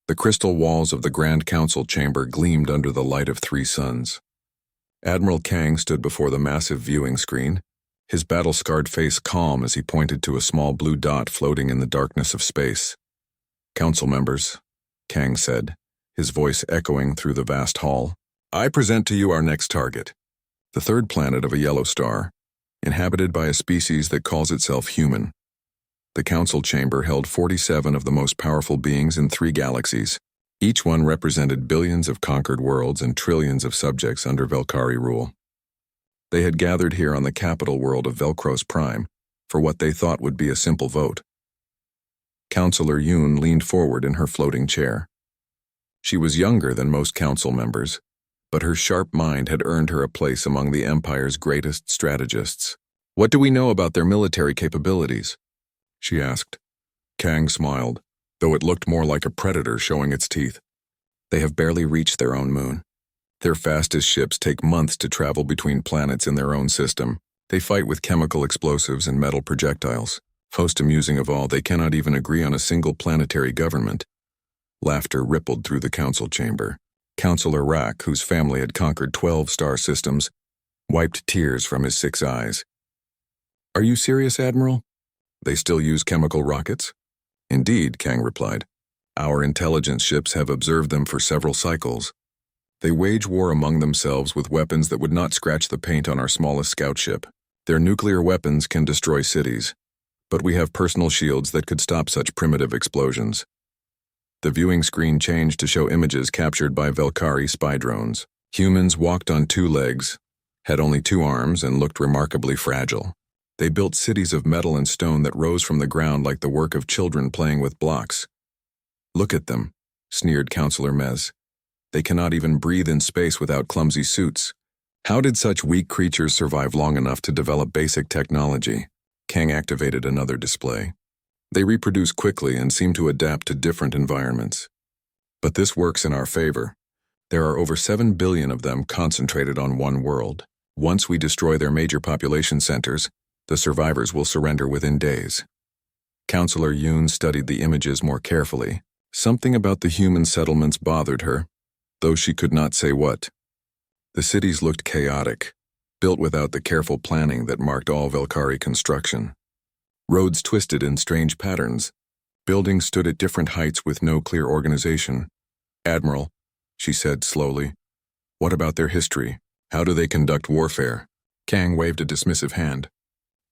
The crystal walls of the Grand Council chamber gleamed under the light of 3 suns. Admiral Kang stood before the massive viewing screen, his battle-scarred face calm as he pointed to a small blue dot floating in the darkness of space. "Council members," Kang said, his voice echoing through the vast hall, "I present to you our next target, the 3rd planet of a yellow star, inhabited by a species that calls itself human." The council chamber held 47 of the most powerful beings in 3 galaxies. Each one represented billions of conquered worlds and trillions of subjects under Valkyrie rule. They had gathered here on the capital world of Velcros Prime for what they thought would be a simple vote. Councillor Yoon leaned forward in her floating chair. She was younger than most council members, but her sharp mind had earned her a place among the Empire's greatest strategists. "What do we know about their military capabilities?" she asked. Kang smiled, though it looked more like a predator showing its teeth. "They have barely reached their own moon. Their fastest ships take months to travel between planets in their own system. They fight with chemical explosives and metal projectiles. Most amusing of all, they cannot even agree on a single planetary government." Laughter rippled through the council chamber. Councillor Rack, whose family had conquered 12 star systems, wiped tears from his 6 eyes. "Are you serious, Admiral? They still use chemical rockets?" "Indeed," Kang replied. "Our intelligence ships have observed them for several cycles. They wage war among themselves with weapons that would not scratch the paint on our smallest scout ship. Their nuclear weapons can destroy cities, but we have personal shields that could stop such primitive explosions." The viewing screen changed to show images captured by Valkyrie spy drones. Humans walked on 2 legs, had only 2 arms, and looked remarkably fragile. They built cities of metal and stone that rose from the ground like the work of children playing with blocks. "Look at them," sneered Councillor Mez. "They cannot even breathe in space without clumsy suits. How did such weak creatures survive long enough to develop basic technology?" Kang activated another display. "They reproduce quickly and seem to adapt to different environments. But this works in our favor. There are over 7 billion of them concentrated on one world. Once we destroy their major population centers, the survivors will surrender within days." Councillor Yoon studied the images more carefully. Something about the human settlements bothered her, though she could not say what. The cities looked chaotic, built without the careful planning that marked all Valkyrie construction. Roads twisted in strange patterns. Buildings stood at different heights with no clear organization. "Admiral," she said slowly, "what about their history? How do they conduct warfare?" Kang waved a dismissive hand.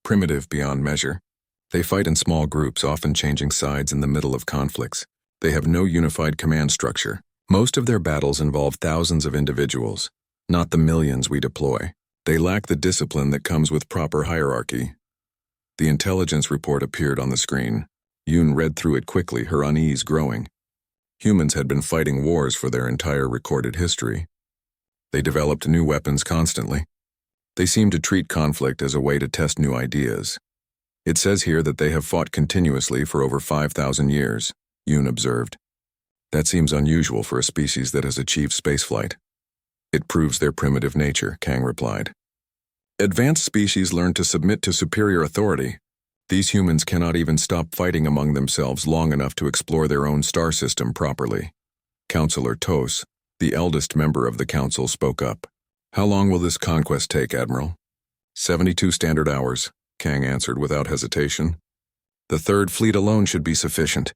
"Primitive beyond measure. They fight in small groups, often changing sides in the middle of conflicts. They have no unified command structure. Most of their battles involve thousands of individuals, not the millions we deploy. They lack the discipline that comes with proper hierarchy." The intelligence report appeared on the screen. Yoon read through it quickly, her unease growing. Humans had been fighting wars for their entire recorded history. They developed new weapons constantly. They seem to treat conflict as a way to test new ideas. "It says here that they have fought continuously for over 5,000 years, Yoon observed. "That seems unusual for a species that has achieved spaceflight." "It proves their primitive nature," Kang replied. "Advanced species learn to submit to superior authority. These humans cannot even stop fighting among themselves long enough to explore their own star system properly." Councillor Tos, the eldest member of the council, spoke up. "How long will this conquest take, Admiral?" 72 standard hours, Kang answered without hesitation. "The 3rd Fleet alone should be sufficient.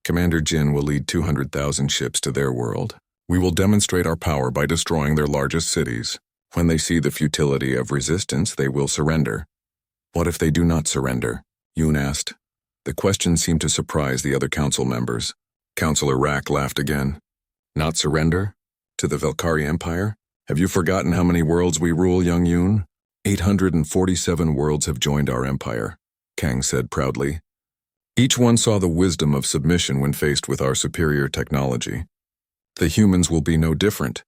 Commander Jin will lead 200,000 ships to their world. We will demonstrate our power by destroying their largest cities. When they see the futility of resistance, they will surrender." "What if they do not surrender?" Yoon asked. The question seemed to surprise the other council members. Councillor Rack laughed again. "Not surrender? To the Valkyrie Empire? Have you forgotten how many worlds we rule, young Yoon?" 847 worlds have joined our empire, Kang said proudly. Each one saw the wisdom of submission when faced with our superior technology. The humans will be no different.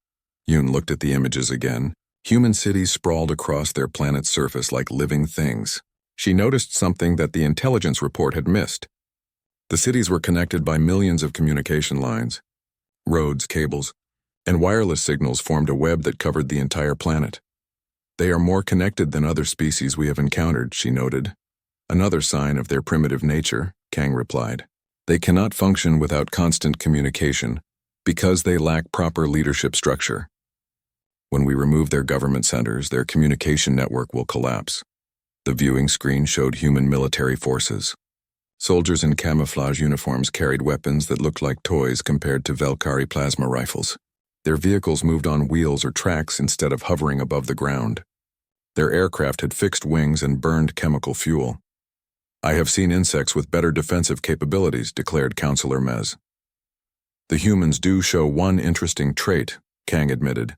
Yoon looked at the images again. Human cities sprawled across their planet's surface like living things. She noticed something that the intelligence report had missed. The cities were connected by millions of communication lines. Roads, cables, and wireless signals formed a web that covered the entire planet. They are more connected than other species we have encountered, she noted. Another sign of their primitive nature, Kang replied. They cannot function without constant communication because they lack proper leadership structure. When we remove their government centers, their communication network will collapse. The viewing screen showed human military forces. Soldiers in camouflage uniforms carried weapons that looked like toys compared to Valkyrie plasma rifles. Their vehicles moved on wheels or tracks instead of hovering above the ground. Their aircraft had fixed wings and burned chemical fuel. I have seen insects with better defensive capabilities, declared Counselor Mez. The humans do show one interesting trait, Kang admitted.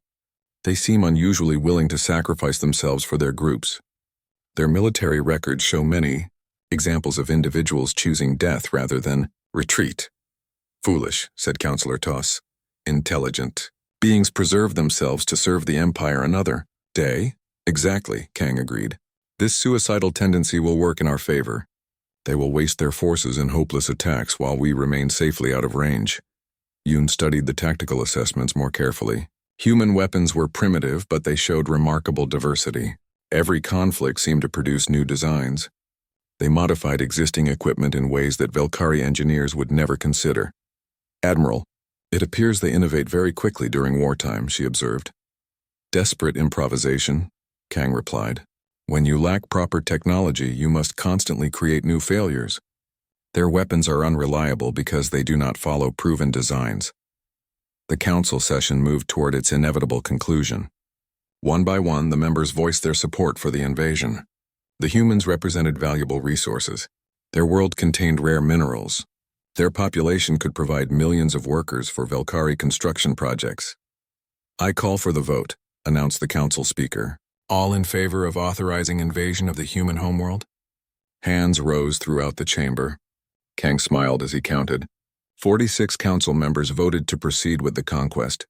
They seem unusually willing to sacrifice themselves for their groups. Their military records show many examples of individuals choosing death rather than retreat. Foolish, said Counselor Toss. Intelligent. Beings preserve themselves to serve the Empire another day. Exactly, Kang agreed. This suicidal tendency will work in our favor. They will waste their forces in hopeless attacks while we remain safely out of range. Yoon studied the tactical assessments more carefully. Human weapons were primitive, but they showed remarkable diversity. Every conflict seemed to produce new designs. They modified existing equipment in ways that Valkyrie engineers would never consider. Admiral, it appears they innovate very quickly during wartime, she observed. Desperate improvisation, Kang replied. When you lack proper technology, you must constantly create new failures. Their weapons are unreliable because they do not follow proven designs. The council session moved toward its inevitable conclusion. One by one, the members voiced their support for the invasion. The humans represented valuable resources. Their world contained rare minerals. Their population could provide millions of workers for Valkyrie construction projects. I call for the vote, announced the council speaker. All in favor of authorizing invasion of the human homeworld? Hands rose throughout the chamber. Kang smiled as he counted. 46 council members voted to proceed with the conquest.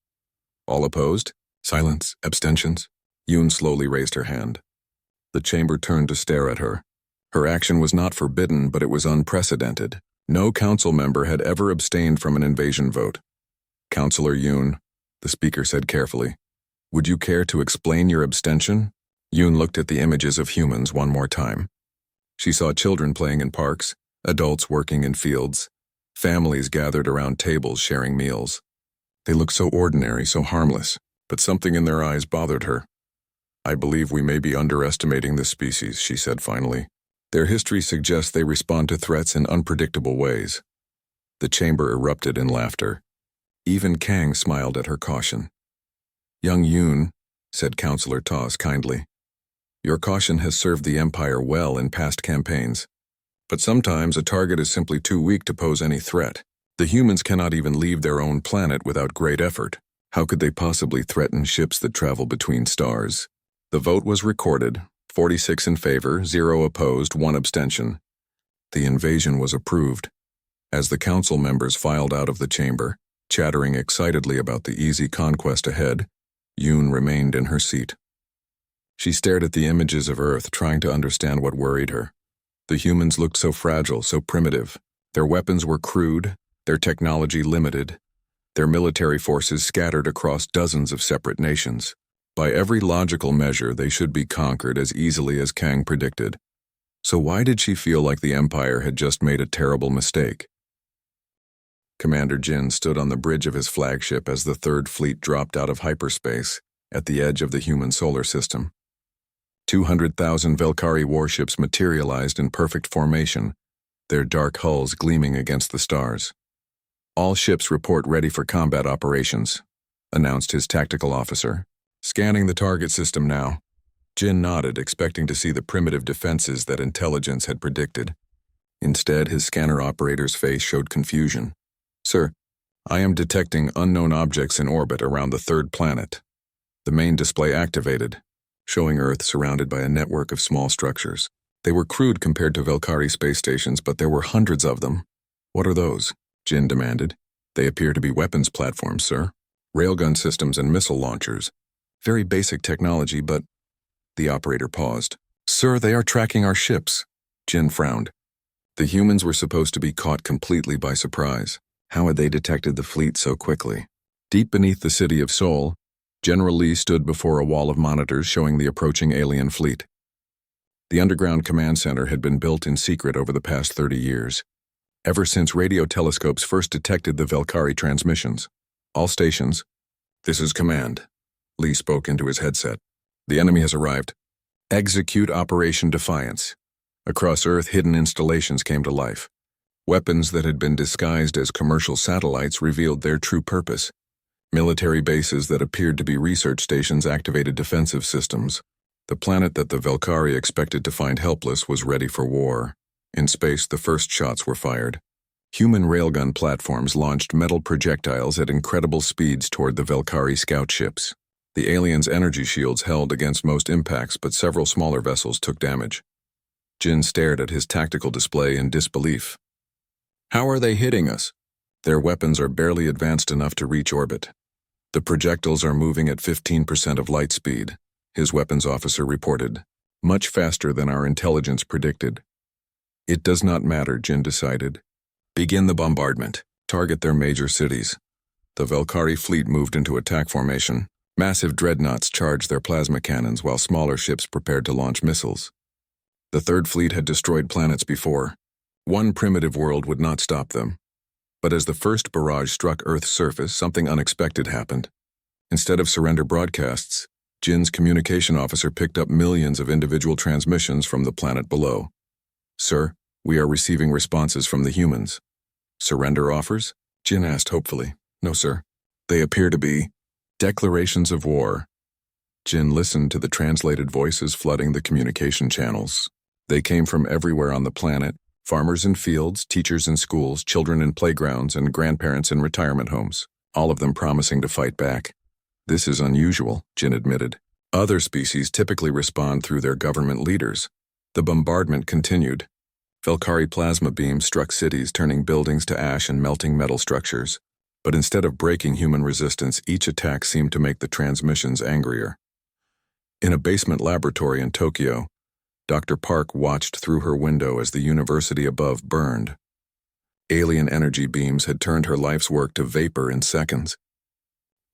All opposed? Silence? Abstentions? Yoon slowly raised her hand. The chamber turned to stare at her. Her action was not forbidden, but it was unprecedented. No council member had ever abstained from an invasion vote. Councillor Yoon, the speaker said carefully, would you care to explain your abstention? Yoon looked at the images of humans one more time. She saw children playing in parks, adults working in fields, families gathered around tables sharing meals. They looked so ordinary, so harmless, but something in their eyes bothered her. I believe we may be underestimating this species, she said finally. Their history suggests they respond to threats in unpredictable ways. The chamber erupted in laughter. Even Kang smiled at her caution. Young Yoon, said Counselor Toss kindly, your caution has served the Empire well in past campaigns. But sometimes a target is simply too weak to pose any threat. The humans cannot even leave their own planet without great effort. How could they possibly threaten ships that travel between stars? The vote was recorded, 46 in favor, 0 opposed, 1 abstention. The invasion was approved. As the council members filed out of the chamber, chattering excitedly about the easy conquest ahead, Yoon remained in her seat. She stared at the images of Earth, trying to understand what worried her. The humans looked so fragile, so primitive. Their weapons were crude, their technology limited, their military forces scattered across dozens of separate nations. By every logical measure, they should be conquered as easily as Kang predicted. So why did she feel like the Empire had just made a terrible mistake? Commander Jin stood on the bridge of his flagship as the Third Fleet dropped out of hyperspace at the edge of the human solar system. 200,000 Valkyrie warships materialized in perfect formation, their dark hulls gleaming against the stars. All ships report ready for combat operations, announced his tactical officer. Scanning the target system now. Jin nodded, expecting to see the primitive defenses that intelligence had predicted. Instead, his scanner operator's face showed confusion. Sir, I am detecting unknown objects in orbit around the third planet. The main display activated, showing Earth surrounded by a network of small structures. They were crude compared to Valkyrie space stations, but there were hundreds of them. What are those? Jin demanded. They appear to be weapons platforms, sir. Railgun systems and missile launchers. Very basic technology, but... The operator paused. Sir, they are tracking our ships. Jin frowned. The humans were supposed to be caught completely by surprise. How had they detected the fleet so quickly? Deep beneath the city of Seoul, General Lee stood before a wall of monitors showing the approaching alien fleet. The underground command center had been built in secret over the past 30 years. ever since radio telescopes first detected the Velkari transmissions. All stations. This is command. Lee spoke into his headset. The enemy has arrived. Execute Operation Defiance. Across Earth, hidden installations came to life. Weapons that had been disguised as commercial satellites revealed their true purpose. Military bases that appeared to be research stations activated defensive systems. The planet that the Velkari expected to find helpless was ready for war. In space, the first shots were fired. Human railgun platforms launched metal projectiles at incredible speeds toward the Velkari scout ships. The aliens' energy shields held against most impacts, but several smaller vessels took damage. Jin stared at his tactical display in disbelief. How are they hitting us? Their weapons are barely advanced enough to reach orbit. The projectiles are moving at 15% of light speed, his weapons officer reported. Much faster than our intelligence predicted. It does not matter, Jin decided. Begin the bombardment. Target their major cities. The Velkari fleet moved into attack formation. Massive dreadnoughts charged their plasma cannons while smaller ships prepared to launch missiles. The Third Fleet had destroyed planets before. One primitive world would not stop them. But as the first barrage struck Earth's surface, something unexpected happened. Instead of surrender broadcasts, Jin's communication officer picked up millions of individual transmissions from the planet below. Sir, we are receiving responses from the humans. Surrender offers? Jin asked hopefully. No, sir. They appear to be declarations of war. Jin listened to the translated voices flooding the communication channels. They came from everywhere on the planet. Farmers in fields, teachers in schools, children in playgrounds, and grandparents in retirement homes, all of them promising to fight back. This is unusual, Jin admitted. Other species typically respond through their government leaders. The bombardment continued. Velkari plasma beams struck cities, turning buildings to ash and melting metal structures. But instead of breaking human resistance, each attack seemed to make the transmissions angrier. In a basement laboratory in Tokyo, Dr. Park watched through her window as the university above burned. Alien energy beams had turned her life's work to vapor in seconds.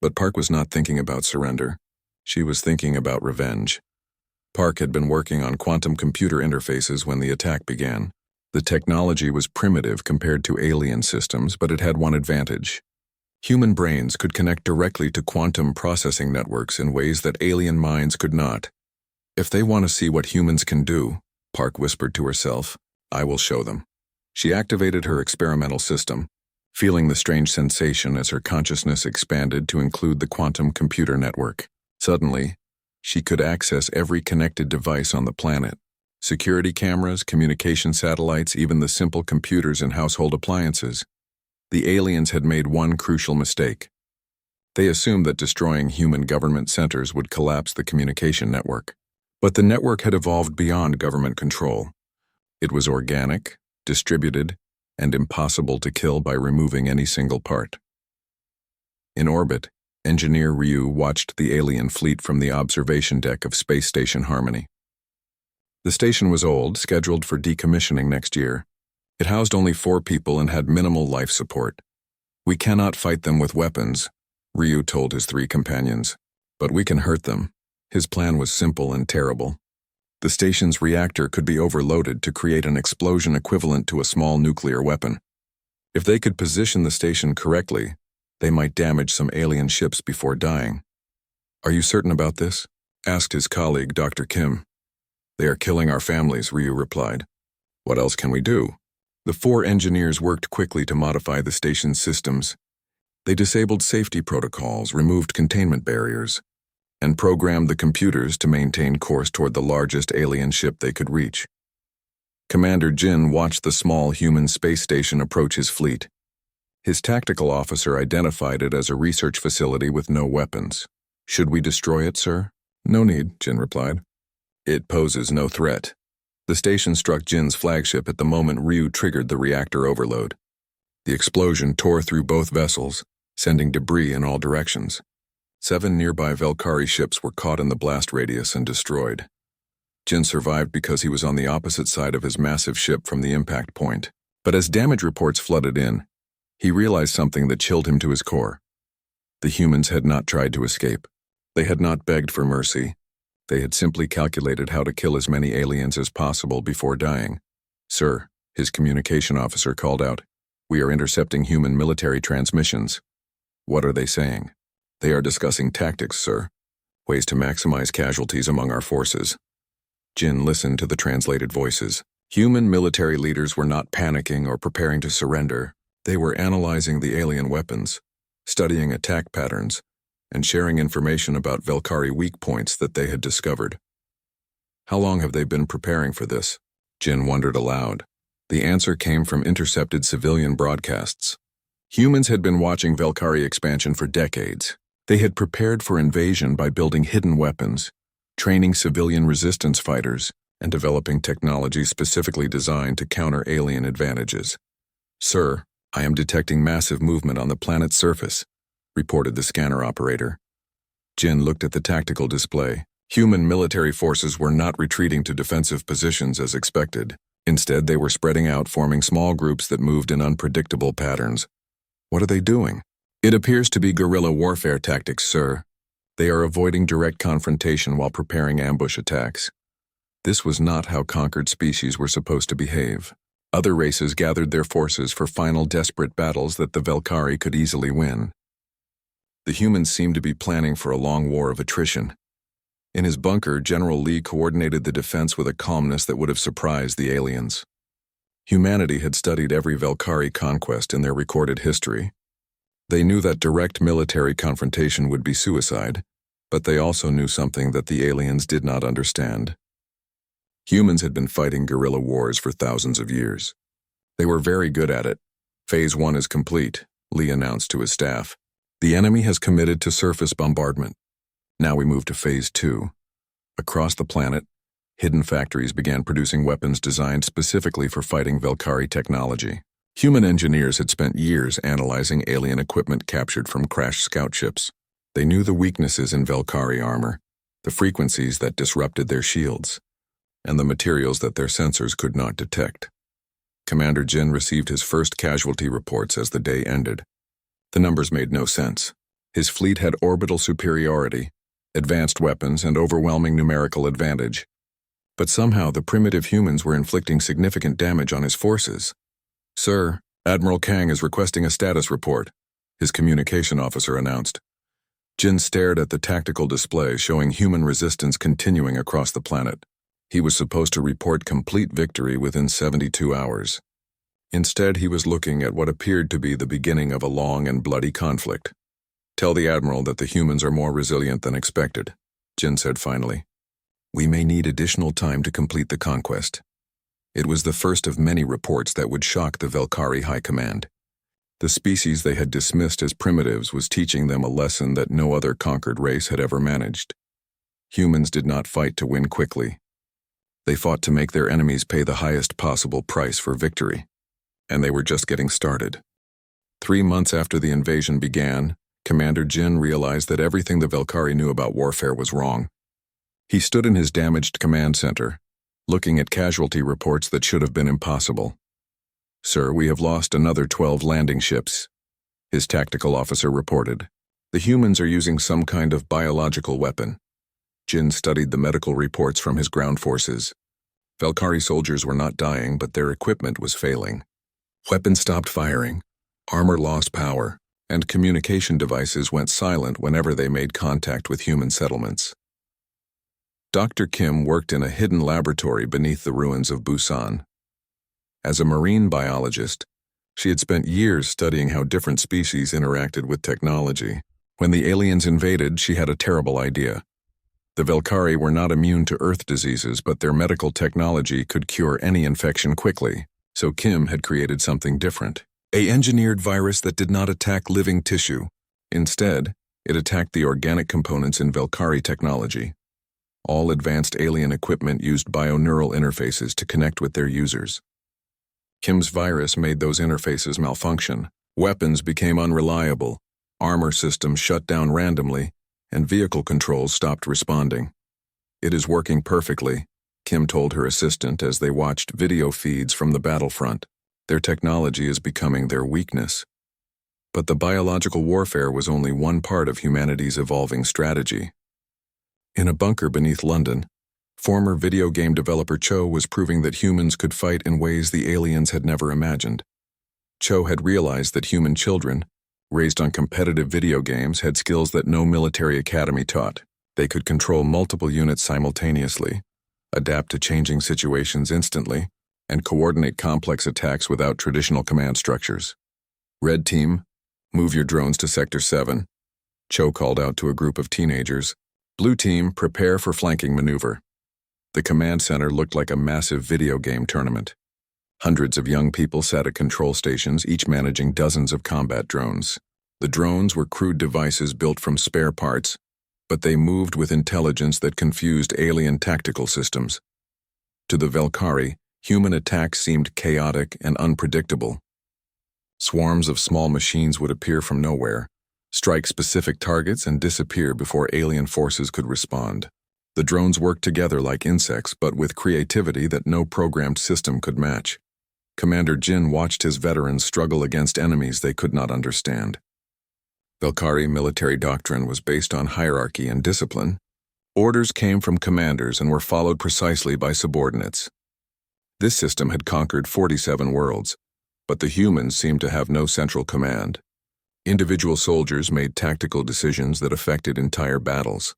But Park was not thinking about surrender. She was thinking about revenge. Park had been working on quantum computer interfaces when the attack began. The technology was primitive compared to alien systems, but it had one advantage. Human brains could connect directly to quantum processing networks in ways that alien minds could not. If they want to see what humans can do, Park whispered to herself, I will show them. She activated her experimental system, feeling the strange sensation as her consciousness expanded to include the quantum computer network. Suddenly, she could access every connected device on the planet. Security cameras, communication satellites, even the simple computers in household appliances. The aliens had made one crucial mistake. They assumed that destroying human government centers would collapse the communication network. But the network had evolved beyond government control. It was organic, distributed, and impossible to kill by removing any single part. In orbit, Engineer Ryu watched the alien fleet from the observation deck of Space Station Harmony. The station was old, scheduled for decommissioning next year. It housed only 4 people and had minimal life support. We cannot fight them with weapons, Ryu told his 3 companions, but we can hurt them. His plan was simple and terrible. The station's reactor could be overloaded to create an explosion equivalent to a small nuclear weapon. If they could position the station correctly, they might damage some alien ships before dying. Are you certain about this? Asked his colleague, Dr. Kim. They are killing our families, Ryu replied. What else can we do? The 4 engineers worked quickly to modify the station's systems. They disabled safety protocols, removed containment barriers, and programmed the computers to maintain course toward the largest alien ship they could reach. Commander Jin watched the small human space station approach his fleet. His tactical officer identified it as a research facility with no weapons. Should we destroy it, sir? No need, Jin replied. It poses no threat. The station struck Jin's flagship at the moment Ryu triggered the reactor overload. The explosion tore through both vessels, sending debris in all directions. 7 nearby Velkari ships were caught in the blast radius and destroyed. Jin survived because he was on the opposite side of his massive ship from the impact point. But as damage reports flooded in, he realized something that chilled him to his core. The humans had not tried to escape. They had not begged for mercy. They had simply calculated how to kill as many aliens as possible before dying. Sir, His communication officer called out, "We are intercepting human military transmissions." "What are they saying?" "They are discussing tactics, sir. Ways to maximize casualties among our forces." Jin listened to the translated voices. Human military leaders were not panicking or preparing to surrender. They were analyzing the alien weapons, studying attack patterns, and sharing information about Velkari weak points that they had discovered. How long have they been preparing for this? Jin wondered aloud. The answer came from intercepted civilian broadcasts. Humans had been watching Velkari expansion for decades. They had prepared for invasion by building hidden weapons, training civilian resistance fighters, and developing technology specifically designed to counter alien advantages. "Sir, I am detecting massive movement on the planet's surface," reported the scanner operator. Jin looked at the tactical display. Human military forces were not retreating to defensive positions as expected. Instead, they were spreading out, forming small groups that moved in unpredictable patterns. "What are they doing?" "It appears to be guerrilla warfare tactics, sir. They are avoiding direct confrontation while preparing ambush attacks." This was not how conquered species were supposed to behave. Other races gathered their forces for final desperate battles that the Velkari could easily win. The humans seemed to be planning for a long war of attrition. In his bunker, General Lee coordinated the defense with a calmness that would have surprised the aliens. Humanity had studied every Velkari conquest in their recorded history. They knew that direct military confrontation would be suicide, but they also knew something that the aliens did not understand. Humans had been fighting guerrilla wars for thousands of years. They were very good at it. "Phase 1 is complete," Lee announced to his staff. "The enemy has committed to surface bombardment. Now we move to Phase 2. Across the planet, hidden factories began producing weapons designed specifically for fighting Velkari technology. Human engineers had spent years analyzing alien equipment captured from crashed scout ships. They knew the weaknesses in Velkari armor, the frequencies that disrupted their shields, and the materials that their sensors could not detect. Commander Jin received his first casualty reports as the day ended. The numbers made no sense. His fleet had orbital superiority, advanced weapons, and overwhelming numerical advantage. But somehow the primitive humans were inflicting significant damage on his forces. "Sir, Admiral Kang is requesting a status report," his communication officer announced. Jin stared at the tactical display showing human resistance continuing across the planet. He was supposed to report complete victory within 72 hours. Instead, he was looking at what appeared to be the beginning of a long and bloody conflict. "Tell the Admiral that the humans are more resilient than expected," Jin said finally. "We may need additional time to complete the conquest." It was the first of many reports that would shock the Velkari High Command. The species they had dismissed as primitives was teaching them a lesson that no other conquered race had ever managed. Humans did not fight to win quickly. They fought to make their enemies pay the highest possible price for victory. And they were just getting started. 3 months after the invasion began, Commander Jin realized that everything the Velkari knew about warfare was wrong. He stood in his damaged command center, looking at casualty reports that should have been impossible. "Sir, we have lost another 12 landing ships," his tactical officer reported. "The humans are using some kind of biological weapon." Jin studied the medical reports from his ground forces. Velkari soldiers were not dying, but their equipment was failing. Weapons stopped firing, armor lost power, and communication devices went silent whenever they made contact with human settlements. Dr. Kim worked in a hidden laboratory beneath the ruins of Busan. As a marine biologist, she had spent years studying how different species interacted with technology. When the aliens invaded, she had a terrible idea. The Velkari were not immune to Earth diseases, but their medical technology could cure any infection quickly, so Kim had created something different. An engineered virus that did not attack living tissue. Instead, it attacked the organic components in Velkari technology. All advanced alien equipment used bioneural interfaces to connect with their users. Kim's virus made those interfaces malfunction. Weapons became unreliable, armor systems shut down randomly, and vehicle controls stopped responding. "It is working perfectly," Kim told her assistant as they watched video feeds from the battlefront. "Their technology is becoming their weakness." But the biological warfare was only one part of humanity's evolving strategy. In a bunker beneath London, Former video game developer Cho was proving that humans could fight in ways the aliens had never imagined. Cho had realized that human children, raised on competitive video games, had skills that no military academy taught. They could control multiple units simultaneously, adapt to changing situations instantly, and coordinate complex attacks without traditional command structures. Red Team, move your drones to Sector 7. Cho called out to a group of teenagers. Blue Team, prepare for flanking maneuver. The command center looked like a massive video game tournament. Hundreds of young people sat at control stations, each managing dozens of combat drones. The drones were crude devices built from spare parts, but they moved with intelligence that confused alien tactical systems. To the Valkyrie, human attacks seemed chaotic and unpredictable. Swarms of small machines would appear from nowhere, strike specific targets, and disappear before alien forces could respond. The drones worked together like insects, but with creativity that no programmed system could match. Commander Jin watched his veterans struggle against enemies they could not understand. Valkyrie military doctrine was based on hierarchy and discipline. Orders came from commanders and were followed precisely by subordinates. This system had conquered 47 worlds, but the humans seemed to have no central command. Individual soldiers made tactical decisions that affected entire battles.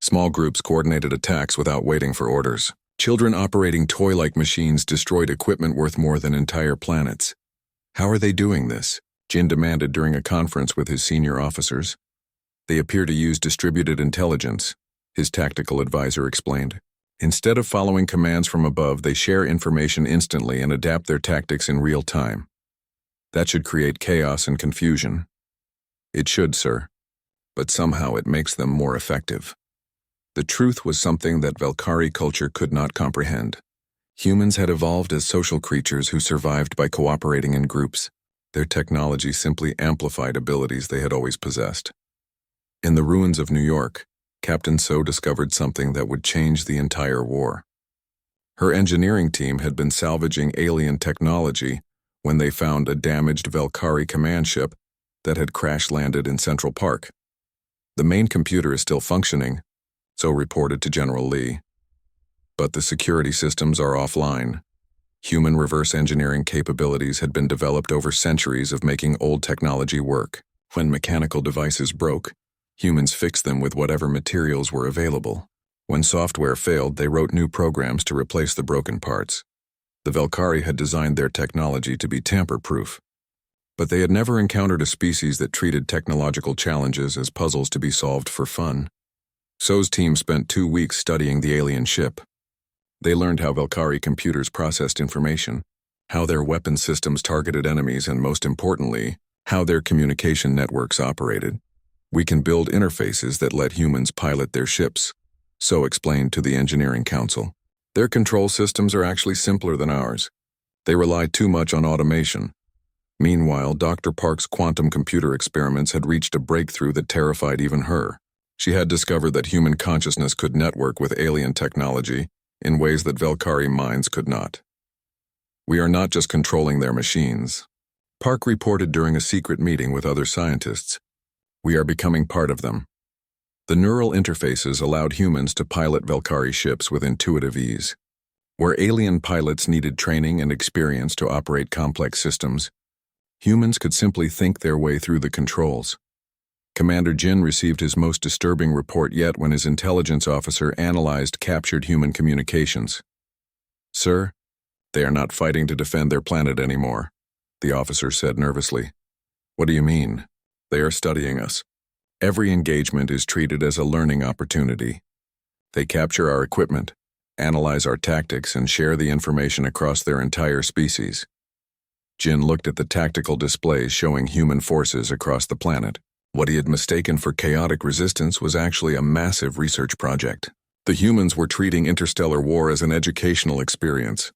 Small groups coordinated attacks without waiting for orders. Children operating toy-like machines destroyed equipment worth more than entire planets. How are they doing this? Jin demanded during a conference with his senior officers. They appear to use distributed intelligence, his tactical advisor explained. Instead of following commands from above, they share information instantly and adapt their tactics in real time. That should create chaos and confusion. It should, sir. But somehow it makes them more effective. The truth was something that Valkyrie culture could not comprehend. Humans had evolved as social creatures who survived by cooperating in groups. Their technology simply amplified abilities they had always possessed. In the ruins of New York, Captain So discovered something that would change the entire war. Her engineering team had been salvaging alien technology when they found a damaged Valkyrie command ship that had crash-landed in Central Park. The main computer is still functioning, So reported to General Lee. But the security systems are offline. Human reverse engineering capabilities had been developed over centuries of making old technology work. When mechanical devices broke, humans fixed them with whatever materials were available. When software failed, they wrote new programs to replace the broken parts. The Valkyrie had designed their technology to be tamper-proof. But they had never encountered a species that treated technological challenges as puzzles to be solved for fun. So's team spent 2 weeks studying the alien ship. They learned how Valkyrie computers processed information, how their weapon systems targeted enemies, and most importantly, how their communication networks operated. We can build interfaces that let humans pilot their ships, So explained to the Engineering Council. Their control systems are actually simpler than ours. They rely too much on automation. Meanwhile, Dr. Park's quantum computer experiments had reached a breakthrough that terrified even her. She had discovered that human consciousness could network with alien technology in ways that Valkyrie minds could not. We are not just controlling their machines. Park reported during a secret meeting with other scientists. We are becoming part of them. The neural interfaces allowed humans to pilot Valkyrie ships with intuitive ease. Where alien pilots needed training and experience to operate complex systems, humans could simply think their way through the controls. Commander Jin received his most disturbing report yet when his intelligence officer analyzed captured human communications. Sir, they are not fighting to defend their planet anymore, the officer said nervously. What do you mean? They are studying us. Every engagement is treated as a learning opportunity. They capture our equipment, analyze our tactics, and share the information across their entire species. Jin looked at the tactical displays showing human forces across the planet. What he had mistaken for chaotic resistance was actually a massive research project. The humans were treating interstellar war as an educational experience.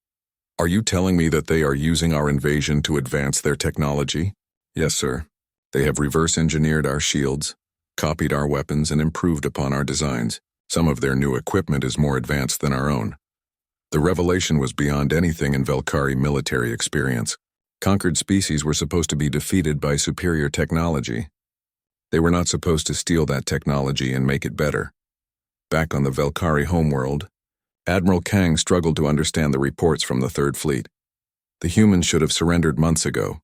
Are you telling me that they are using our invasion to advance their technology? Yes, sir. They have reverse-engineered our shields, copied our weapons, and improved upon our designs. Some of their new equipment is more advanced than our own. The revelation was beyond anything in Valkyrie military experience. Conquered species were supposed to be defeated by superior technology. They were not supposed to steal that technology and make it better. Back on the Valkyrie homeworld, Admiral Kang struggled to understand the reports from the Third Fleet. The humans should have surrendered months ago.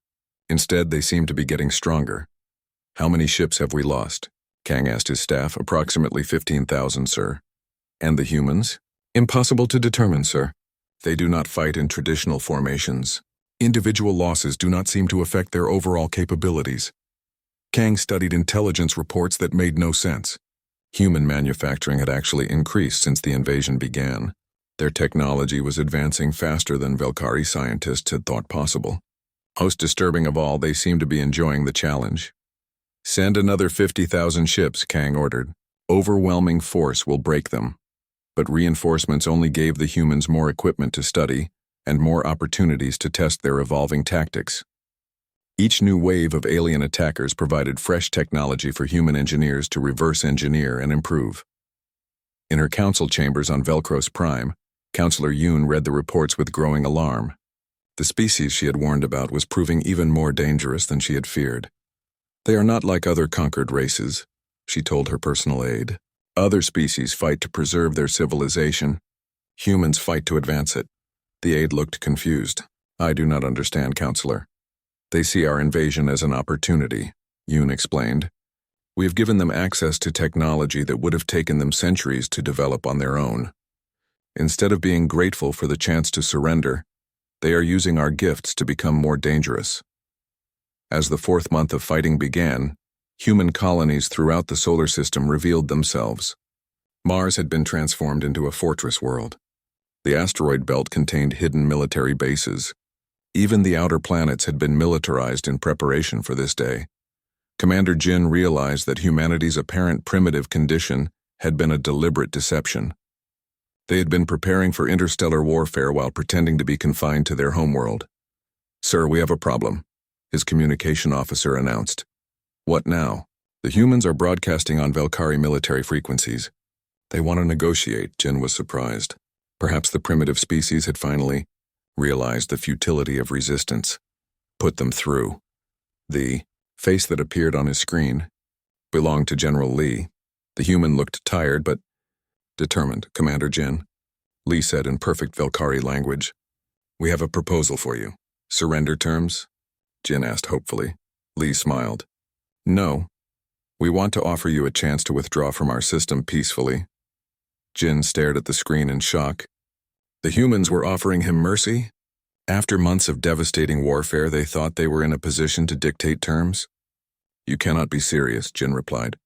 Instead, they seem to be getting stronger. How many ships have we lost? Kang asked his staff. Approximately 15,000, sir. And the humans? Impossible to determine, sir. They do not fight in traditional formations. Individual losses do not seem to affect their overall capabilities. Kang studied intelligence reports that made no sense. Human manufacturing had actually increased since the invasion began. Their technology was advancing faster than Velkari scientists had thought possible. Most disturbing of all, they seemed to be enjoying the challenge. Send another 50,000 ships, Kang ordered. Overwhelming force will break them. But reinforcements only gave the humans more equipment to study and more opportunities to test their evolving tactics. Each new wave of alien attackers provided fresh technology for human engineers to reverse engineer and improve. In her council chambers on Velcros Prime, Counselor Yoon read the reports with growing alarm. The species she had warned about was proving even more dangerous than she had feared. They are not like other conquered races, she told her personal aide. Other species fight to preserve their civilization. Humans fight to advance it. The aide looked confused. I do not understand, Counselor. They see our invasion as an opportunity, Yoon explained. We have given them access to technology that would have taken them centuries to develop on their own. Instead of being grateful for the chance to surrender, they are using our gifts to become more dangerous. As the fourth month of fighting began, human colonies throughout the solar system revealed themselves. Mars had been transformed into a fortress world. The asteroid belt contained hidden military bases. Even the outer planets had been militarized in preparation for this day. Commander Jin realized that humanity's apparent primitive condition had been a deliberate deception. They had been preparing for interstellar warfare while pretending to be confined to their homeworld. Sir, we have a problem, his communication officer announced. What now? The humans are broadcasting on Velkari military frequencies. They want to negotiate, Jin was surprised. Perhaps the primitive species had finally realized the futility of resistance. Put them through. The face that appeared on his screen belonged to General Lee. The human looked tired but determined. Commander Jin, Lee said in perfect Velkari language. We have a proposal for you. Surrender terms? Jin asked hopefully. Lee smiled. No. We want to offer you a chance to withdraw from our system peacefully. Jin stared at the screen in shock. The humans were offering him mercy? After months of devastating warfare, they thought they were in a position to dictate terms? You cannot be serious, Jin replied.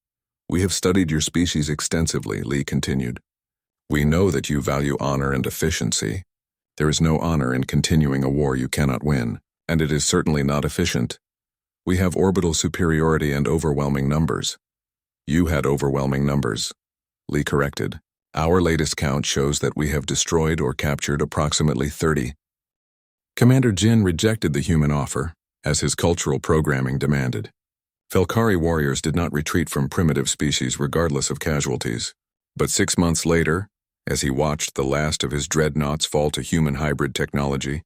We have studied your species extensively, Lee continued. We know that you value honor and efficiency. There is no honor in continuing a war you cannot win, and it is certainly not efficient. We have orbital superiority and overwhelming numbers. You had overwhelming numbers, Lee corrected. Our latest count shows that we have destroyed or captured approximately 30. Commander Jin rejected the human offer, as his cultural programming demanded. Velkari warriors did not retreat from primitive species regardless of casualties. But 6 months later, as he watched the last of his dreadnoughts fall to human hybrid technology,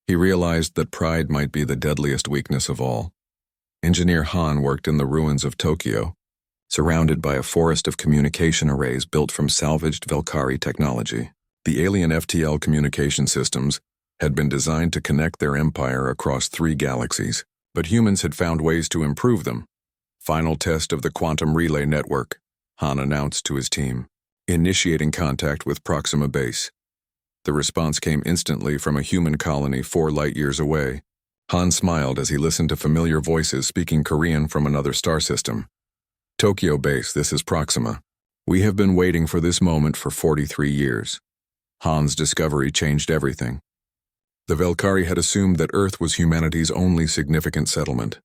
he realized that pride might be the deadliest weakness of all. Engineer Han worked in the ruins of Tokyo, surrounded by a forest of communication arrays built from salvaged Velkari technology. The alien FTL communication systems had been designed to connect their empire across 3 galaxies, but humans had found ways to improve them. Final test of the quantum relay network, Han announced to his team, initiating contact with Proxima Base. The response came instantly from a human colony 4 light-years away. Han smiled as he listened to familiar voices speaking Korean from another star system. Tokyo Base, this is Proxima. We have been waiting for this moment for 43 years. Han's discovery changed everything. The Velkari had assumed that Earth was humanity's only significant settlement.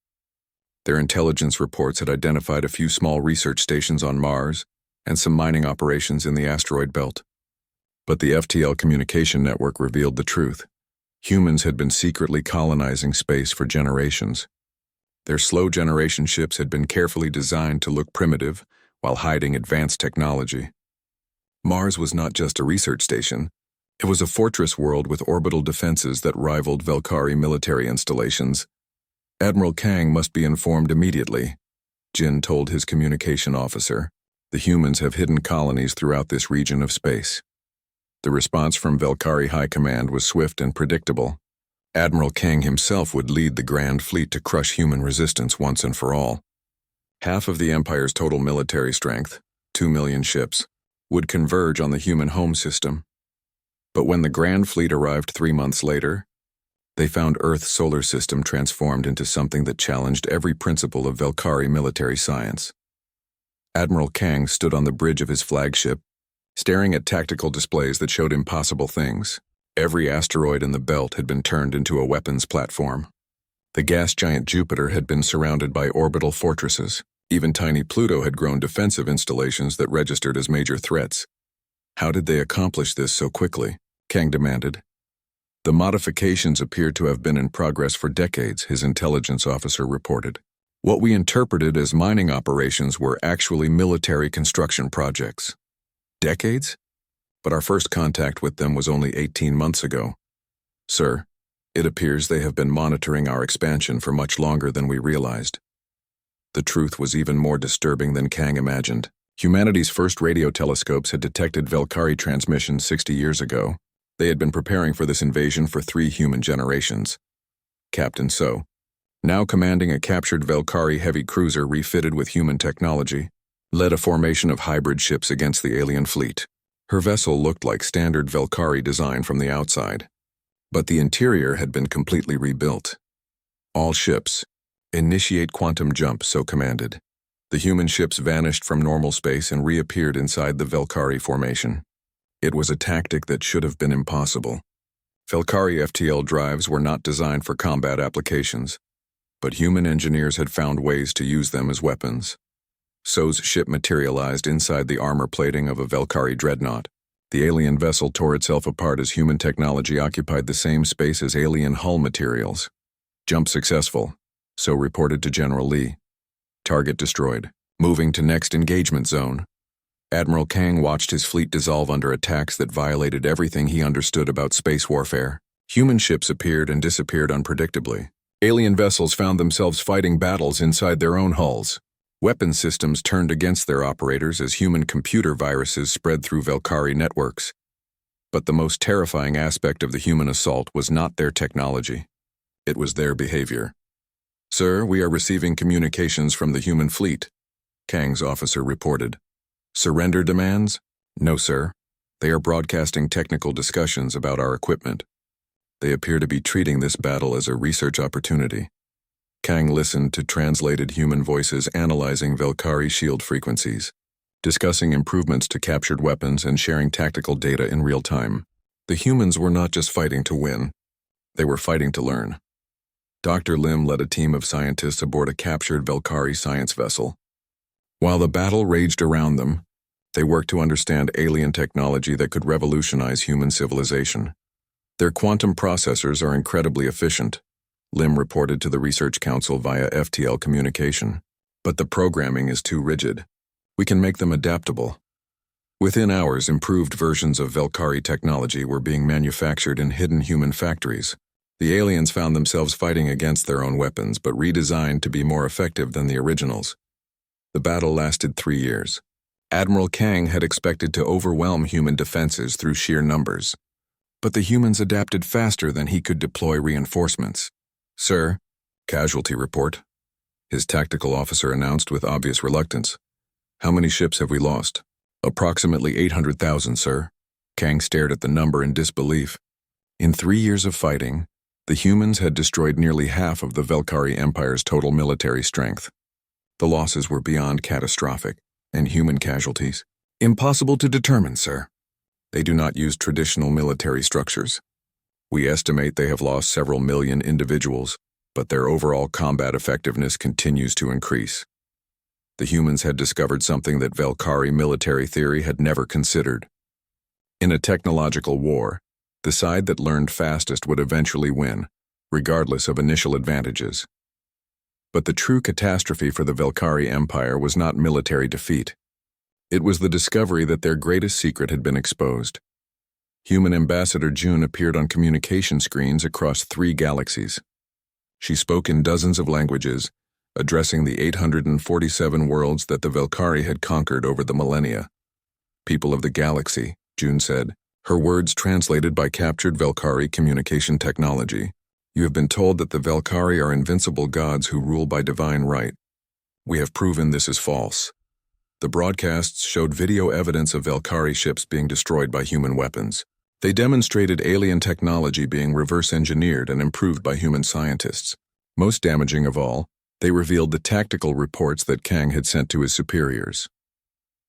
Their intelligence reports had identified a few small research stations on Mars and some mining operations in the asteroid belt. But the FTL communication network revealed the truth. Humans had been secretly colonizing space for generations. Their slow generation ships had been carefully designed to look primitive while hiding advanced technology. Mars was not just a research station. It was a fortress world with orbital defenses that rivaled Velkari military installations. Admiral Kang must be informed immediately, Jin told his communication officer. The humans have hidden colonies throughout this region of space. The response from Velkari High Command was swift and predictable. Admiral Kang himself would lead the Grand Fleet to crush human resistance once and for all. Half of the Empire's total military strength, 2 million ships, would converge on the human home system. But when the Grand Fleet arrived 3 months later, they found Earth's solar system transformed into something that challenged every principle of Velkari military science. Admiral Kang stood on the bridge of his flagship, staring at tactical displays that showed impossible things. Every asteroid in the belt had been turned into a weapons platform. The gas giant Jupiter had been surrounded by orbital fortresses. Even tiny Pluto had grown defensive installations that registered as major threats. How did they accomplish this so quickly? Kang demanded. The modifications appeared to have been in progress for decades, his intelligence officer reported. What we interpreted as mining operations were actually military construction projects. Decades? But our first contact with them was only 18 months ago. Sir, it appears they have been monitoring our expansion for much longer than we realized. The truth was even more disturbing than Kang imagined. Humanity's first radio telescopes had detected Velkari transmissions 60 years ago. They had been preparing for this invasion for 3 human generations. Captain So, now commanding a captured Velkari heavy cruiser refitted with human technology, led a formation of hybrid ships against the alien fleet. Her vessel looked like standard Velkari design from the outside, but the interior had been completely rebuilt. All ships, initiate quantum jump, So commanded. The human ships vanished from normal space and reappeared inside the Velkari formation. It was a tactic that should have been impossible. Velkari FTL drives were not designed for combat applications, but human engineers had found ways to use them as weapons. So's ship materialized inside the armor plating of a Velkari dreadnought. The alien vessel tore itself apart as human technology occupied the same space as alien hull materials. Jump successful, So reported to General Lee. Target destroyed. Moving to next engagement zone. Admiral Kang watched his fleet dissolve under attacks that violated everything he understood about space warfare. Human ships appeared and disappeared unpredictably. Alien vessels found themselves fighting battles inside their own hulls. Weapon systems turned against their operators as human computer viruses spread through Velkari networks. But the most terrifying aspect of the human assault was not their technology. It was their behavior. Sir, we are receiving communications from the human fleet, Kang's officer reported. Surrender demands? No, sir. They are broadcasting technical discussions about our equipment. They appear to be treating this battle as a research opportunity. Kang listened to translated human voices analyzing Velkari shield frequencies, discussing improvements to captured weapons and sharing tactical data in real time. The humans were not just fighting to win. They were fighting to learn. Dr. Lim led a team of scientists aboard a captured Velkari science vessel. While the battle raged around them, they worked to understand alien technology that could revolutionize human civilization. Their quantum processors are incredibly efficient, Lim reported to the Research Council via FTL communication. But the programming is too rigid. We can make them adaptable. Within hours, improved versions of Velkari technology were being manufactured in hidden human factories. The aliens found themselves fighting against their own weapons, but redesigned to be more effective than the originals. The battle lasted 3 years. Admiral Kang had expected to overwhelm human defenses through sheer numbers. But the humans adapted faster than he could deploy reinforcements. Sir, casualty report, his tactical officer announced with obvious reluctance. How many ships have we lost? Approximately 800,000, sir. Kang stared at the number in disbelief. In 3 years of fighting, the humans had destroyed nearly half of the Velkari Empire's total military strength. The losses were beyond catastrophic, and human casualties. Impossible to determine, sir. They do not use traditional military structures. We estimate they have lost several million individuals, but their overall combat effectiveness continues to increase. The humans had discovered something that Velkari military theory had never considered. In a technological war, the side that learned fastest would eventually win, regardless of initial advantages. But the true catastrophe for the Velkari Empire was not military defeat. It was the discovery that their greatest secret had been exposed. Human Ambassador June appeared on communication screens across 3 galaxies. She spoke in dozens of languages, addressing the 847 worlds that the Velkari had conquered over the millennia. People of the galaxy, June said, Her words translated by captured Velkari communication technology. You have been told that the Velkari are invincible gods who rule by divine right. We have proven this is false. The broadcasts showed video evidence of Velkari ships being destroyed by human weapons. They demonstrated alien technology being reverse-engineered and improved by human scientists. Most damaging of all, they revealed the tactical reports that Kang had sent to his superiors.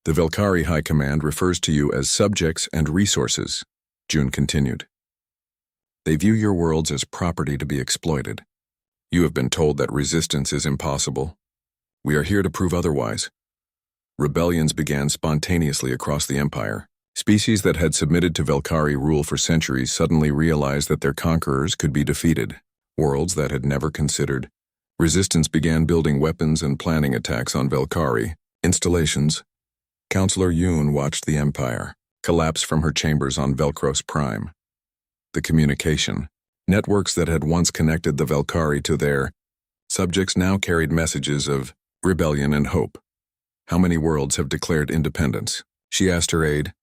The Velkari High Command refers to you as subjects and resources, June continued. They view your worlds as property to be exploited. You have been told that resistance is impossible. We are here to prove otherwise. Rebellions began spontaneously across the Empire. Species that had submitted to Velkari rule for centuries suddenly realized that their conquerors could be defeated. Worlds that had never considered. Resistance began building weapons and planning attacks on Velkari installations. Counselor Yoon watched the Empire collapse from her chambers on Velkros Prime. The communication networks that had once connected the Velkari to their subjects now carried messages of rebellion and hope. How many worlds have declared independence? She asked her aide.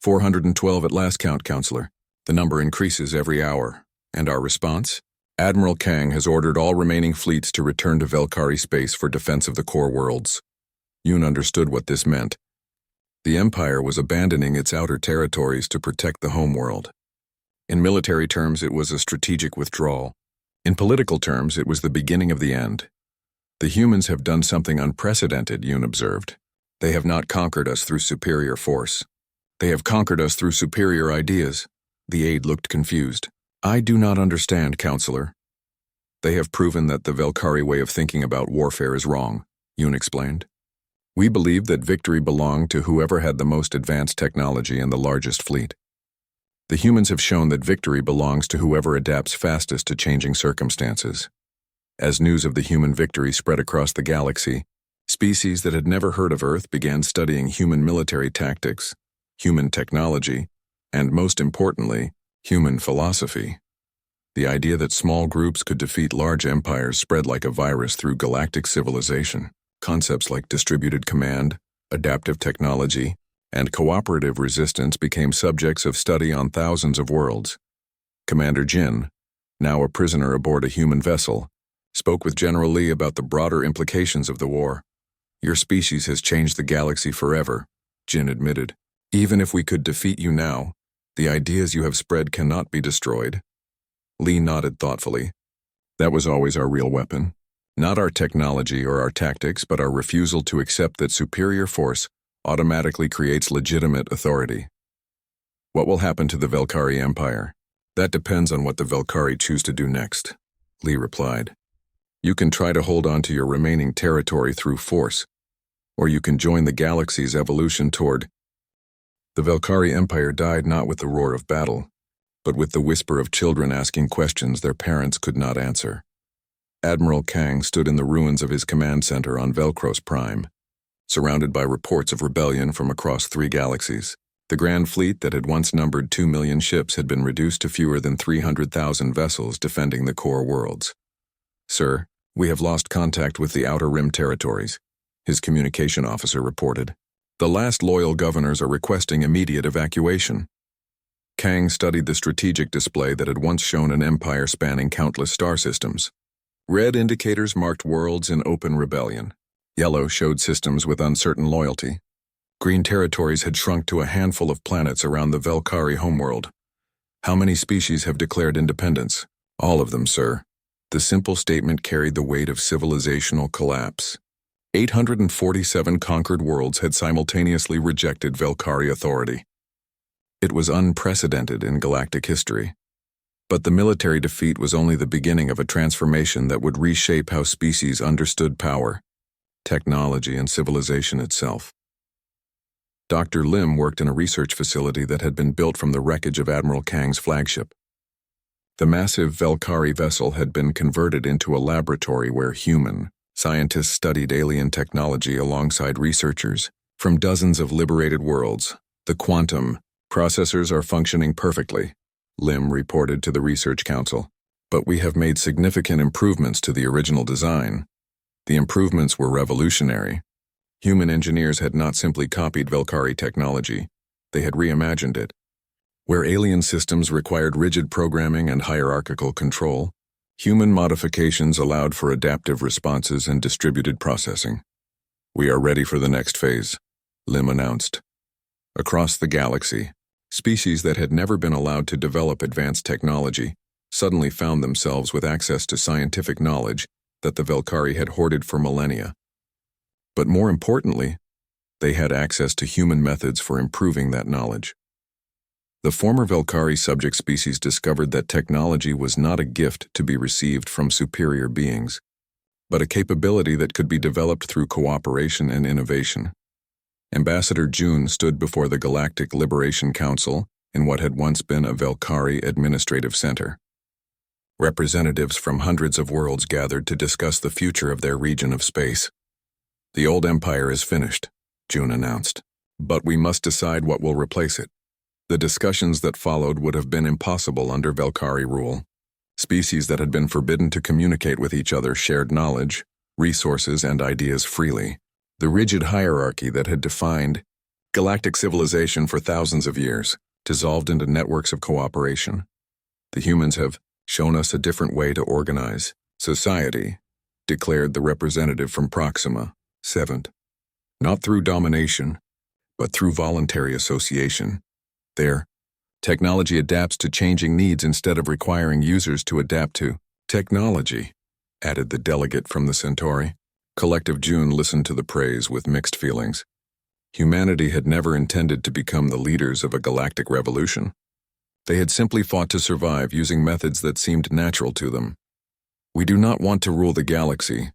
412 at last count, Counselor. The number increases every hour. And our response? Admiral Kang has ordered all remaining fleets to return to Velkari space for defense of the core worlds. Yoon understood what this meant. The Empire was abandoning its outer territories to protect the homeworld. In military terms, it was a strategic withdrawal. In political terms, it was the beginning of the end. The humans have done something unprecedented, Yoon observed. They have not conquered us through superior force. They have conquered us through superior ideas. The aide looked confused. I do not understand, Counselor. They have proven that the Velkari way of thinking about warfare is wrong, Yoon explained. We believe that victory belonged to whoever had the most advanced technology and the largest fleet. The humans have shown that victory belongs to whoever adapts fastest to changing circumstances. As news of the human victory spread across the galaxy, species that had never heard of Earth began studying human military tactics, human technology, and most importantly, human philosophy. The idea that small groups could defeat large empires spread like a virus through galactic civilization. Concepts like distributed command, adaptive technology, and cooperative resistance became subjects of study on thousands of worlds. Commander Jin, now a prisoner aboard a human vessel, spoke with General Lee about the broader implications of the war. Your species has changed the galaxy forever, Jin admitted. Even if we could defeat you now, the ideas you have spread cannot be destroyed. Lee nodded thoughtfully. That was always our real weapon. Not our technology or our tactics, but our refusal to accept that superior force automatically creates legitimate authority. What will happen to the Velkari Empire? That depends on what the Velkari choose to do next, Lee replied. You can try to hold on to your remaining territory through force, or you can join the galaxy's evolution toward. The Velkari Empire died not with the roar of battle, but with the whisper of children asking questions their parents could not answer. Admiral Kang stood in the ruins of his command center on Velkros Prime, surrounded by reports of rebellion from across 3 galaxies. The Grand Fleet that had once numbered 2 million ships had been reduced to fewer than 300,000 vessels defending the core worlds. Sir, we have lost contact with the Outer Rim territories, his communication officer reported. The last loyal governors are requesting immediate evacuation. Kang studied the strategic display that had once shown an empire spanning countless star systems. Red indicators marked worlds in open rebellion. Yellow showed systems with uncertain loyalty. Green territories had shrunk to a handful of planets around the Velkari homeworld. How many species have declared independence? All of them, sir. The simple statement carried the weight of civilizational collapse. 847 conquered worlds had simultaneously rejected Velkari authority. It was unprecedented in galactic history. But the military defeat was only the beginning of a transformation that would reshape how species understood power, technology, and civilization itself. Dr. Lim worked in a research facility that had been built from the wreckage of Admiral Kang's flagship. The massive Velkari vessel had been converted into a laboratory where human scientists studied alien technology alongside researchers from dozens of liberated worlds. The quantum processors are functioning perfectly, Lim reported to the Research Council. But we have made significant improvements to the original design. The improvements were revolutionary. Human engineers had not simply copied Velkari technology, they had reimagined it. Where alien systems required rigid programming and hierarchical control, human modifications allowed for adaptive responses and distributed processing. "We are ready for the next phase," Lim announced. Across the galaxy, species that had never been allowed to develop advanced technology suddenly found themselves with access to scientific knowledge that the Velkari had hoarded for millennia. But more importantly, they had access to human methods for improving that knowledge. The former Velkari subject species discovered that technology was not a gift to be received from superior beings, but a capability that could be developed through cooperation and innovation. Ambassador June stood before the Galactic Liberation Council in what had once been a Velkari administrative center. Representatives from hundreds of worlds gathered to discuss the future of their region of space. "The old empire is finished," June announced, "but we must decide what will replace it." The discussions that followed would have been impossible under Velkari rule. Species that had been forbidden to communicate with each other shared knowledge, resources, and ideas freely. The rigid hierarchy that had defined galactic civilization for thousands of years dissolved into networks of cooperation. "The humans have shown us a different way to organize society," declared the representative from Proxima, 7th. "Not through domination, but through voluntary association. Their technology adapts to changing needs instead of requiring users to adapt to technology," added the delegate from the Centauri. Collective June listened to the praise with mixed feelings. Humanity had never intended to become the leaders of a galactic revolution. They had simply fought to survive using methods that seemed natural to them. "We do not want to rule the galaxy,"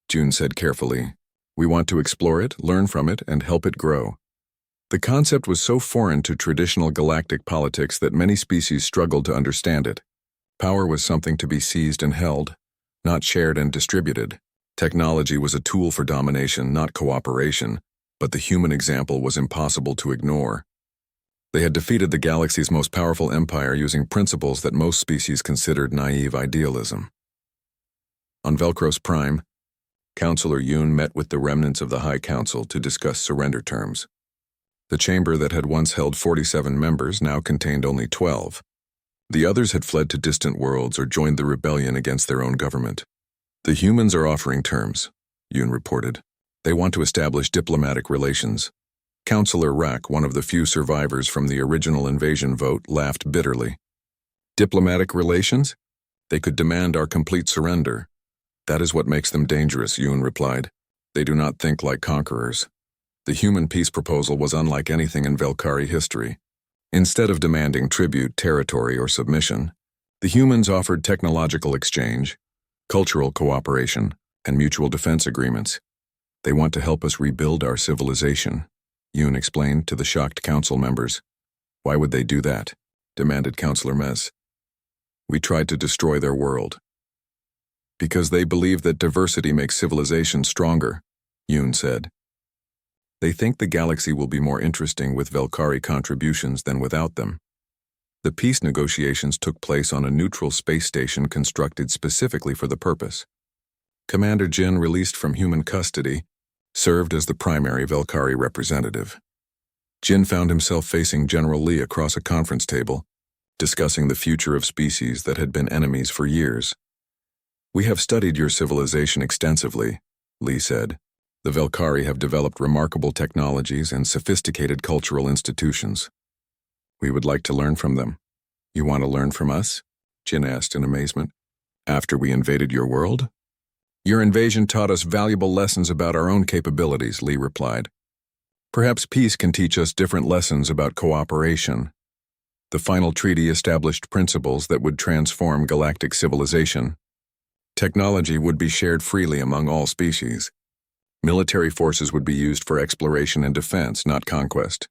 June said carefully. "We want to explore it, learn from it, and help it grow." The concept was so foreign to traditional galactic politics that many species struggled to understand it. Power was something to be seized and held, not shared and distributed. Technology was a tool for domination, not cooperation, but the human example was impossible to ignore. They had defeated the galaxy's most powerful empire using principles that most species considered naive idealism. On Velcros Prime, Counselor Yoon met with the remnants of the High Council to discuss surrender terms. The chamber that had once held 47 members now contained only 12. The others had fled to distant worlds or joined the rebellion against their own government. "The humans are offering terms," Yoon reported. "They want to establish diplomatic relations." Counselor Rack, one of the few survivors from the original invasion vote, laughed bitterly. "Diplomatic relations? They could demand our complete surrender." "That is what makes them dangerous," Yoon replied. "They do not think like conquerors." The human peace proposal was unlike anything in Velkari history. Instead of demanding tribute, territory, or submission, the humans offered technological exchange, cultural cooperation, and mutual defense agreements. "They want to help us rebuild our civilization," Yoon explained to the shocked council members. "Why would they do that?" demanded Counselor Mez. "We tried to destroy their world." "Because they believe that diversity makes civilization stronger," Yoon said. "They think the galaxy will be more interesting with Velkari contributions than without them." The peace negotiations took place on a neutral space station constructed specifically for the purpose. Commander Jin, released from human custody, served as the primary Velkari representative. Jin found himself facing General Lee across a conference table, discussing the future of species that had been enemies for years. "We have studied your civilization extensively," Lee said. "The Velkari have developed remarkable technologies and sophisticated cultural institutions. We would like to learn from them." "You want to learn from us?" Jin asked in amazement. "After we invaded your world?" "Your invasion taught us valuable lessons about our own capabilities," Lee replied. "Perhaps peace can teach us different lessons about cooperation." The final treaty established principles that would transform galactic civilization. Technology would be shared freely among all species. Military forces would be used for exploration and defense, not conquest.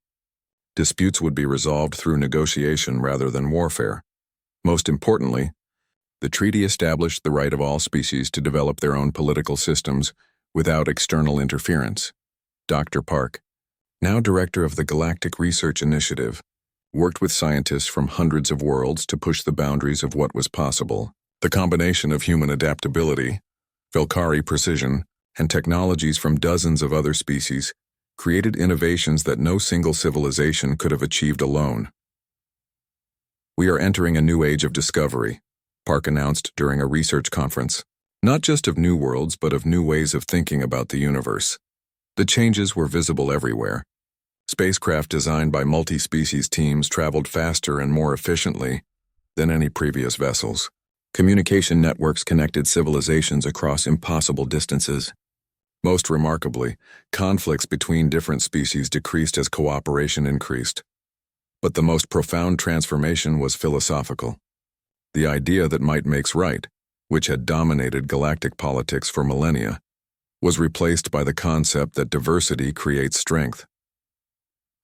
Disputes would be resolved through negotiation rather than warfare. Most importantly, the treaty established the right of all species to develop their own political systems without external interference. Dr. Park, now director of the Galactic Research Initiative, worked with scientists from hundreds of worlds to push the boundaries of what was possible. The combination of human adaptability, Velkari precision, and technologies from dozens of other species created innovations that no single civilization could have achieved alone. We are entering a new age of discovery, Park announced during a research conference. Not just of new worlds, but of new ways of thinking about the universe. The changes were visible everywhere. Spacecraft designed by multi-species teams traveled faster and more efficiently than any previous vessels. Communication networks connected civilizations across impossible distances. Most remarkably, conflicts between different species decreased as cooperation increased. But the most profound transformation was philosophical. The idea that might makes right, which had dominated galactic politics for millennia, was replaced by the concept that diversity creates strength.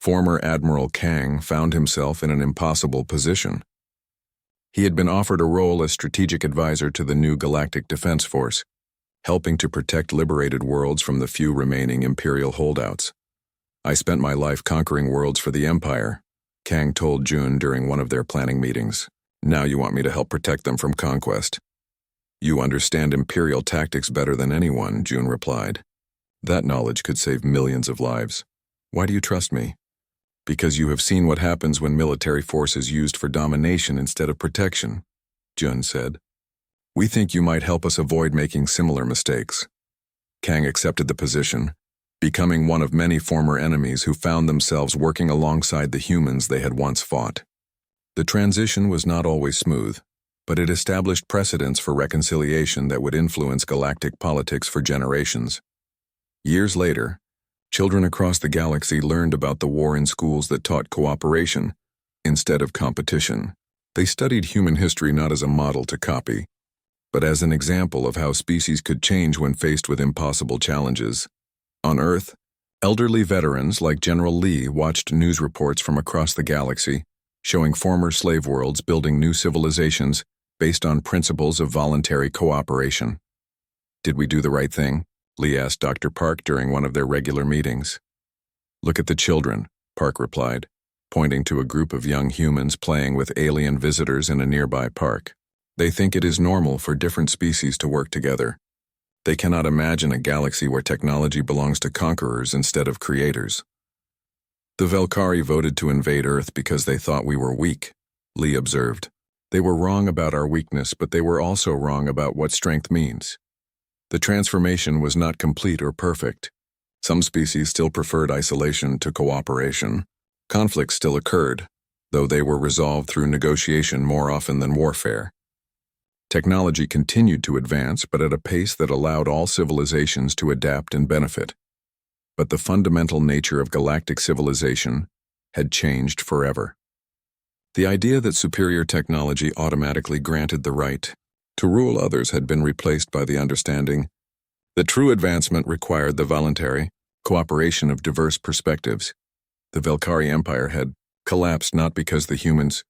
Former Admiral Kang found himself in an impossible position. He had been offered a role as strategic advisor to the new Galactic Defense Force, helping to protect liberated worlds from the few remaining Imperial holdouts. "I spent my life conquering worlds for the Empire," Kang told June during one of their planning meetings. "Now you want me to help protect them from conquest." "You understand Imperial tactics better than anyone," June replied. "That knowledge could save millions of lives. Why do you trust me?" "Because you have seen what happens when military force is used for domination instead of protection," Jun said. "We think you might help us avoid making similar mistakes." Kang accepted the position, becoming one of many former enemies who found themselves working alongside the humans they had once fought. The transition was not always smooth, but it established precedents for reconciliation that would influence galactic politics for generations. Years later, children across the galaxy learned about the war in schools that taught cooperation instead of competition. They studied human history not as a model to copy, but as an example of how species could change when faced with impossible challenges. On Earth, elderly veterans like General Lee watched news reports from across the galaxy, showing former slave worlds building new civilizations based on principles of voluntary cooperation. "Did we do the right thing?" Lee asked Dr. Park during one of their regular meetings. "Look at the children," Park replied, pointing to a group of young humans playing with alien visitors in a nearby park. "They think it is normal for different species to work together. They cannot imagine a galaxy where technology belongs to conquerors instead of creators." "The Velkari voted to invade Earth because they thought we were weak," Lee observed. "They were wrong about our weakness, but they were also wrong about what strength means. The transformation was not complete or perfect. Some species still preferred isolation to cooperation. Conflicts still occurred, though they were resolved through negotiation more often than warfare. Technology continued to advance, but at a pace that allowed all civilizations to adapt and benefit. But the fundamental nature of galactic civilization had changed forever. The idea that superior technology automatically granted the right to rule others had been replaced by the understanding that true advancement required the voluntary cooperation of diverse perspectives. The Velkari Empire had collapsed not because the humans